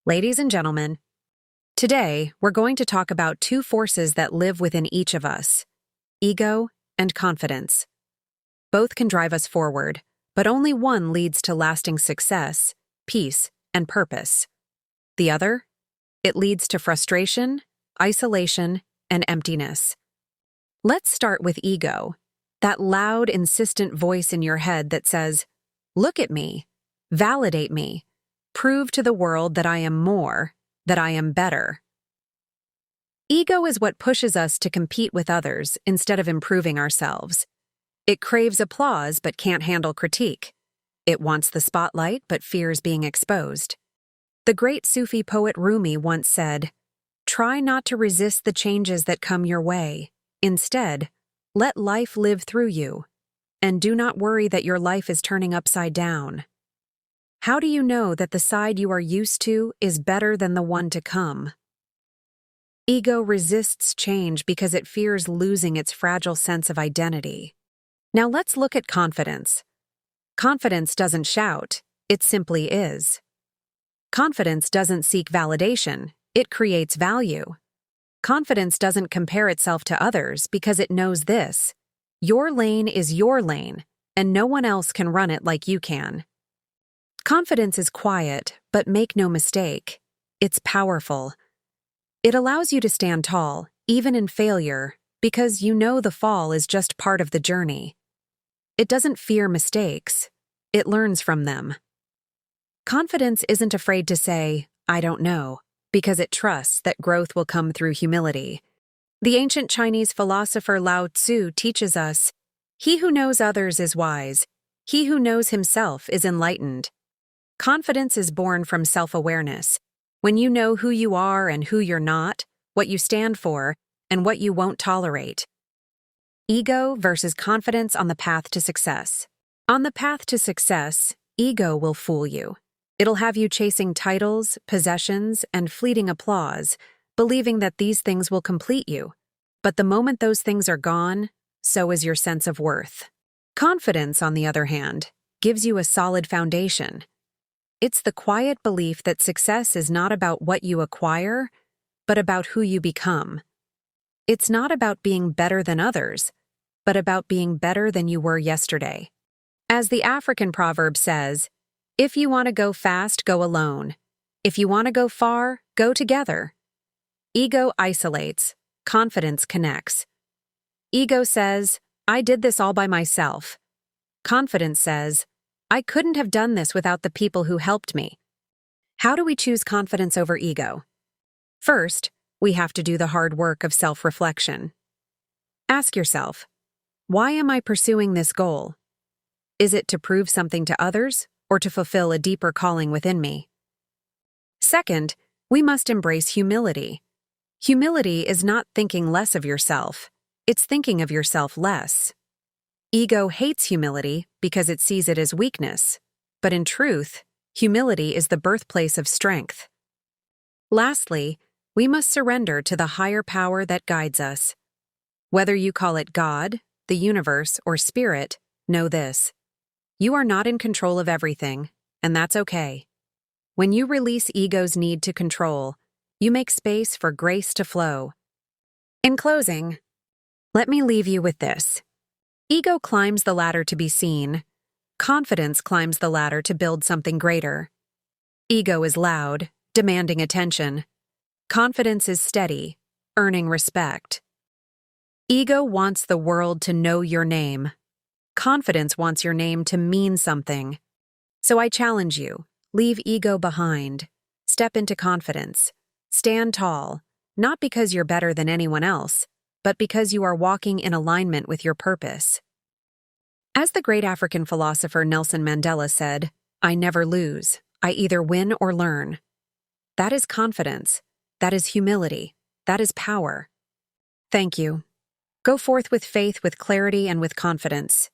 Ladies and gentlemen, today we're going to talk about two forces that live within each of us: ego and confidence. Both can drive us forward, but only one leads to lasting success, peace, and purpose. The other? It leads to frustration, isolation, and emptiness. Let's start with ego, that loud, insistent voice in your head that says, "Look at me, validate me, prove to the world that I am more, that I am better." Ego is what pushes us to compete with others instead of improving ourselves. It craves applause but can't handle critique. It wants the spotlight but fears being exposed. The great Sufi poet Rumi once said, "Try not to resist the changes that come your way. Instead, let life live through you, and do not worry that your life is turning upside down." How do you know that the side you are used to is better than the one to come? Ego resists change because it fears losing its fragile sense of identity. Now let's look at confidence. Confidence doesn't shout, it simply is. Confidence doesn't seek validation, it creates value. Confidence doesn't compare itself to others because it knows this: your lane is your lane, and no one else can run it like you can. Confidence is quiet, but make no mistake, it's powerful. It allows you to stand tall, even in failure, because you know the fall is just part of the journey. It doesn't fear mistakes, it learns from them. Confidence isn't afraid to say, "I don't know," because it trusts that growth will come through humility. The ancient Chinese philosopher Lao Tzu teaches us, "He who knows others is wise, he who knows himself is enlightened." Confidence is born from self-awareness. When you know who you are and who you're not, what you stand for, and what you won't tolerate. Ego versus confidence on the path to success. On the path to success, ego will fool you. It'll have you chasing titles, possessions, and fleeting applause, believing that these things will complete you. But the moment those things are gone, so is your sense of worth. Confidence, on the other hand, gives you a solid foundation. It's the quiet belief that success is not about what you acquire, but about who you become. It's not about being better than others, but about being better than you were yesterday. As the African proverb says, "If you want to go fast, go alone. If you want to go far, go together." Ego isolates, confidence connects. Ego says, "I did this all by myself." Confidence says, "I couldn't have done this without the people who helped me." How do we choose confidence over ego? First, we have to do the hard work of self-reflection. Ask yourself, why am I pursuing this goal? Is it to prove something to others or to fulfill a deeper calling within me? Second, we must embrace humility. Humility is not thinking less of yourself, it's thinking of yourself less. Ego hates humility because it sees it as weakness, but in truth, humility is the birthplace of strength. Lastly, we must surrender to the higher power that guides us. Whether you call it God, the universe, or spirit, know this: you are not in control of everything, and that's okay. When you release ego's need to control, you make space for grace to flow. In closing, let me leave you with this. Ego climbs the ladder to be seen. Confidence climbs the ladder to build something greater. Ego is loud, demanding attention. Confidence is steady, earning respect. Ego wants the world to know your name. Confidence wants your name to mean something. So I challenge you, leave ego behind. Step into confidence. Stand tall, not because you're better than anyone else, but because you are walking in alignment with your purpose. As the great African philosopher Nelson Mandela said, "I never lose. I either win or learn." That is confidence. That is humility. That is power. Thank you. Go forth with faith, with clarity, and with confidence.